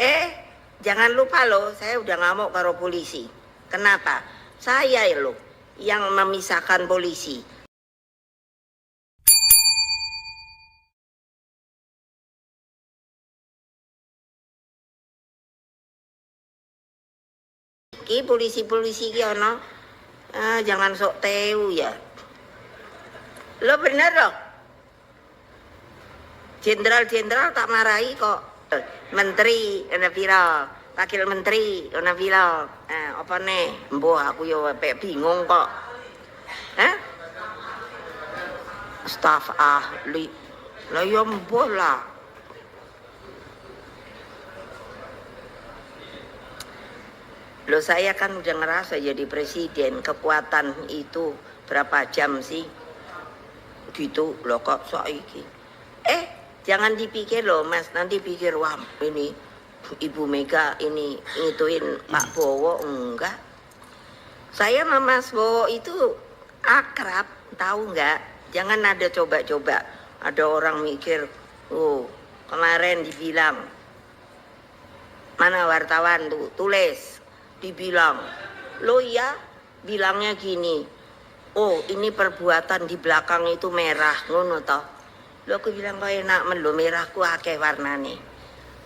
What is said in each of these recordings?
Eh, jangan lupa loh, saya udah ngamuk karo polisi. Kenapa? Saya loh yang memisahkan polisi. Ki polisi-polisi ki ono, jangan sok tahu ya. Lo bener loh. Jenderal-jenderal tak marahi kok. Menteri ana pira, wakil menteri ana pira. Apa nih? Mbah aku yo bingung kok. Hah? Staf ahli. Lah yo mbah lah. Loh saya kan udah ngerasa jadi presiden, kekuatan itu berapa jam sih? Gitu loh kok saiki. Jangan dipikir loh Mas, nanti pikir wah ini Ibu Mega ini ngituin Pak Bowo, enggak. Saya sama Mas Bowo itu akrab, tahu enggak? Jangan ada coba-coba. Ada orang mikir, oh kemarin dibilang, mana wartawan tuh, tulis, dibilang, lo ya bilangnya gini, oh ini perbuatan di belakang itu merah, ngono toh. Lo aku bilang kok enak men lo merahku akeh warnane,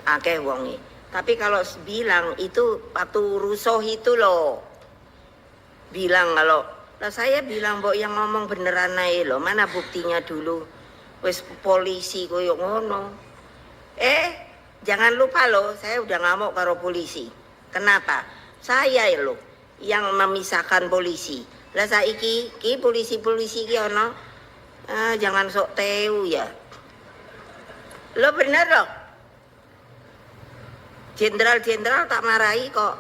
akeh wonge. Tapi kalau bilang itu waktu rusuh itu loh, bilang kalau, lah saya bilang mbok yang ngomong beneran ae lo, mana buktinya dulu, wis polisi koyo ngono. Jangan lupa loh, saya udah ngamuk karo polisi. Kenapa? Saya loh yang memisahkan polisi. Lah saiki ki polisi-polisi ki ono, jangan sok tahu ya. Lo bener loh. Jenderal-jenderal tak marahi kok.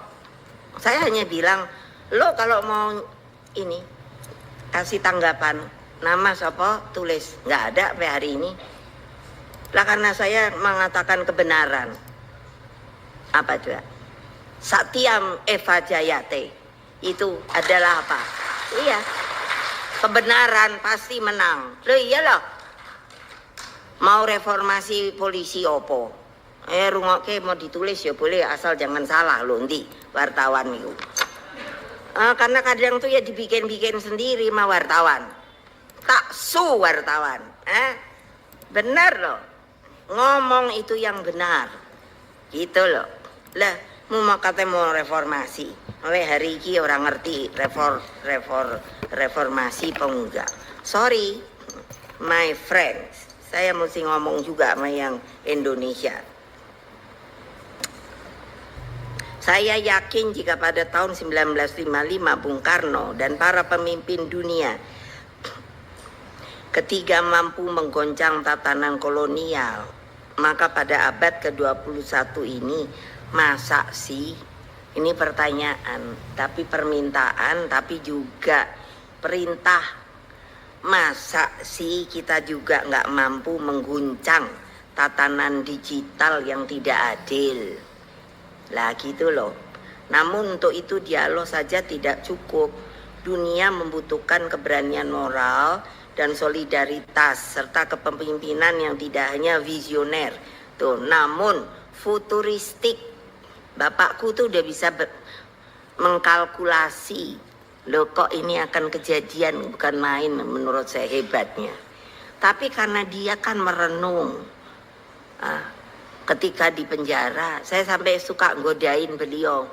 Saya hanya bilang, lo kalau mau ini kasih tanggapan, nama siapa tulis, nggak ada sampai hari ini. Lah karena saya mengatakan kebenaran. Apa juga? Satyam Eva Jayate itu adalah apa? Iya. Kebenaran pasti menang. Loh iyalah. Mau reformasi polisi opo? Rungokke mau ditulis ya boleh asal jangan salah loh nanti wartawan itu. Karena kadang tuh ya dibikin-bikin sendiri sama wartawan. Tak su wartawan. Benar loh. Ngomong itu yang benar. Gitu loh. Lah, mau katanya mau reformasi. Oleh hari ini orang ngerti reformasi apa enggak. Sorry, my friends. Saya mesti ngomong juga sama yang Indonesia. Saya yakin jika pada tahun 1955 Bung Karno dan para pemimpin dunia ketiga mampu menggoncang tatanan kolonial, maka pada abad ke-21 ini masa sih, ini pertanyaan, tapi permintaan, tapi juga perintah. Masa sih kita juga nggak mampu mengguncang tatanan digital yang tidak adil? Lah gitu loh. Namun untuk itu dialog saja tidak cukup. Dunia membutuhkan keberanian moral dan solidaritas serta kepemimpinan yang tidak hanya visioner tuh, namun futuristik. Bapakku tuh udah bisa mengkalkulasi. Loh kok ini akan kejadian, bukan main menurut saya hebatnya. Tapi karena dia kan merenung. Ketika di penjara, saya sampai suka godain beliau.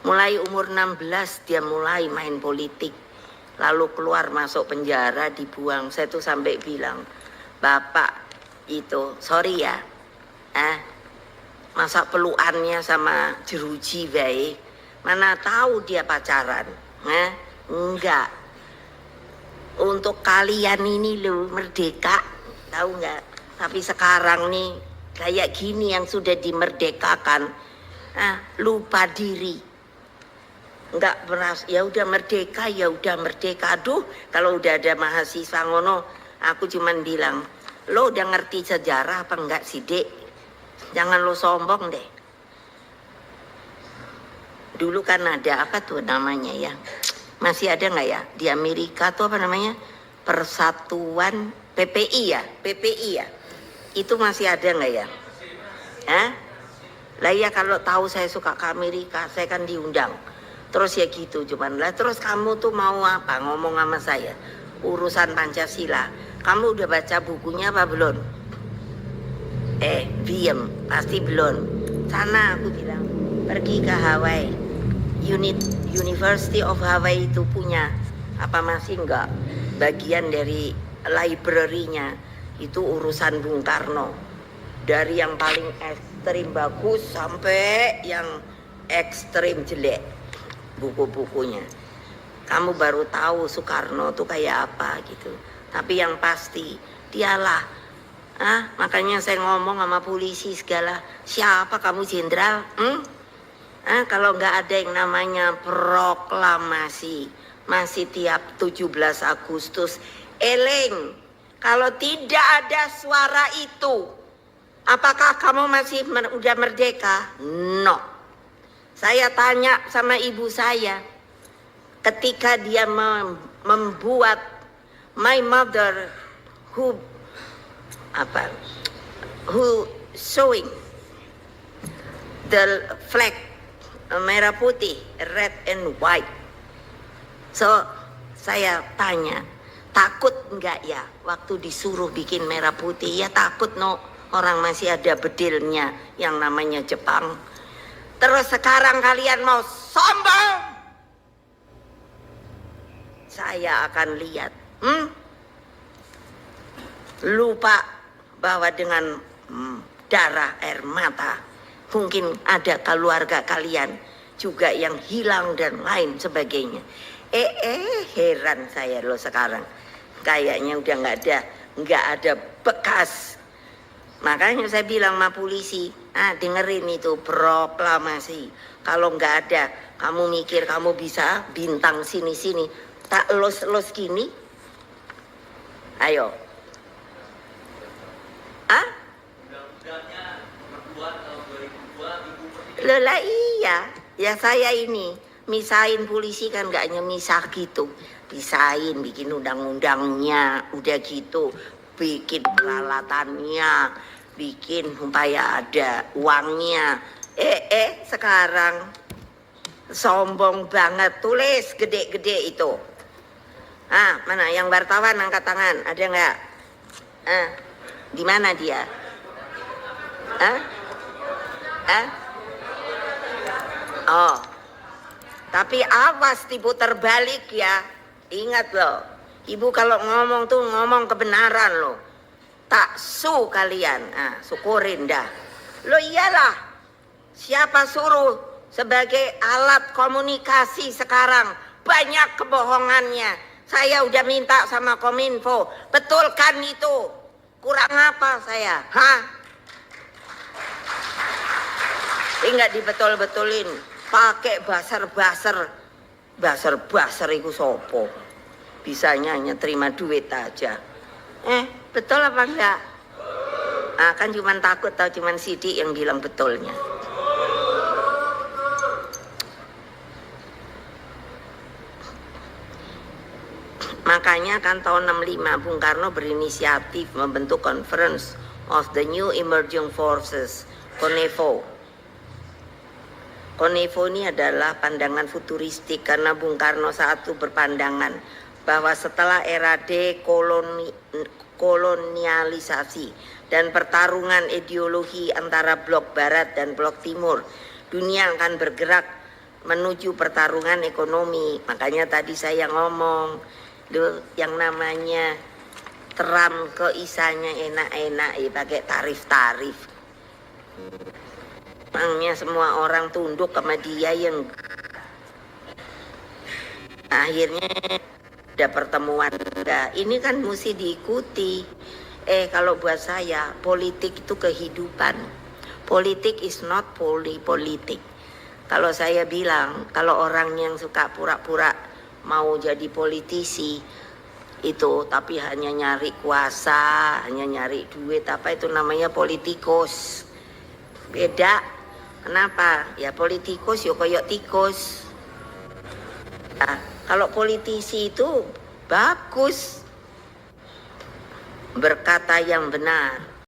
Mulai umur 16 dia mulai main politik. Lalu keluar masuk penjara, dibuang. Saya tuh sampai bilang, Bapak itu, sorry ya, masa peluannya sama jeruji baik. Mana tahu dia pacaran. Enggak. Untuk kalian ini loh merdeka, tahu enggak? Tapi sekarang nih kayak gini yang sudah dimerdekakan, lupa diri. Enggak beras, ya udah merdeka, ya udah merdeka. Aduh, kalau udah ada mahasiswa ngono, aku cuman bilang, lo udah ngerti sejarah apa enggak sih, Dek? Jangan lo sombong deh. Dulu kan ada apa tuh namanya ya, masih ada nggak ya di Amerika tuh apa namanya, Persatuan PPI ya, itu masih ada nggak ya? Lah ya kalau tahu saya suka ke Amerika, saya kan diundang. Terus ya gitu cuman lah. Terus kamu tuh mau apa ngomong sama saya? Urusan Pancasila. Kamu udah baca bukunya apa belum? Diem, pasti belum. Sana aku bilang, pergi ke Hawaii. University of Hawaii itu punya apa masih enggak? Bagian dari library-nya itu urusan Bung Karno. Dari yang paling ekstrim bagus sampai yang ekstrim jelek buku-bukunya. Kamu baru tahu Soekarno tuh kayak apa gitu. Tapi yang pasti dialah. Makanya saya ngomong sama polisi segala. Siapa kamu jenderal? Kalau nggak ada yang namanya proklamasi, masih tiap 17 Agustus, eling. Kalau tidak ada suara itu, apakah kamu masih udah merdeka? No. Saya tanya sama ibu saya, ketika dia membuat my mother who showing the flag merah putih, red and white. So saya tanya, takut enggak ya waktu disuruh bikin merah putih? Ya takut no, orang masih ada bedilnya yang namanya Jepang. Terus sekarang kalian mau sombong? Saya akan lihat. Lupa bahwa dengan darah air mata mungkin ada keluarga kalian juga yang hilang dan lain sebagainya. Heran saya loh sekarang. Kayaknya udah nggak ada bekas. Makanya saya bilang sama polisi, dengerin itu proklamasi. Kalau nggak ada, kamu mikir kamu bisa bintang sini-sini, tak los gini? Ayo. Lelah iya, ya saya ini misahin polisi kan nggak nyemisah gitu, pisahin, bikin undang-undangnya, udah gitu, bikin peralatannya, bikin supaya ada uangnya. Sekarang sombong banget, tulis gede-gede itu. Mana yang wartawan angkat tangan, ada nggak? Di mana dia? Oh, tapi awas tipu terbalik ya. Ingat loh, ibu kalau ngomong tuh ngomong kebenaran loh. Tak su kalian, syukurin dah. Lo iyalah, siapa suruh sebagai alat komunikasi sekarang banyak kebohongannya. Saya udah minta sama Kominfo, betulkan itu. Kurang apa saya? Enggak dibetul-betulin. Pakai basar-basar iku sopo. Bisanya hanya terima duit aja. Betul apa enggak? Kan cuman takut atau cuman Sidik yang bilang betulnya. Makanya kan tahun 65 Bung Karno berinisiatif membentuk Conference of the New Emerging Forces, CONEFO. CONEFO ini adalah pandangan futuristik karena Bung Karno saat itu berpandangan bahwa setelah era dekolonialisasi dan pertarungan ideologi antara blok barat dan blok timur, dunia akan bergerak menuju pertarungan ekonomi. Makanya tadi saya ngomong, yang namanya Trump keisanya enak-enak pakai tarif-tarif. Emangnya semua orang tunduk sama dia yang akhirnya ada pertemuan. Ini kan mesti diikuti. Kalau buat saya politik itu kehidupan. Politik is not politik. Kalau saya bilang, kalau orang yang suka pura-pura mau jadi politisi itu tapi hanya nyari kuasa, hanya nyari duit, apa itu namanya politikus. Beda. Kenapa? Ya politikus ya koyok tikus. Kalau politisi itu bagus, berkata yang benar,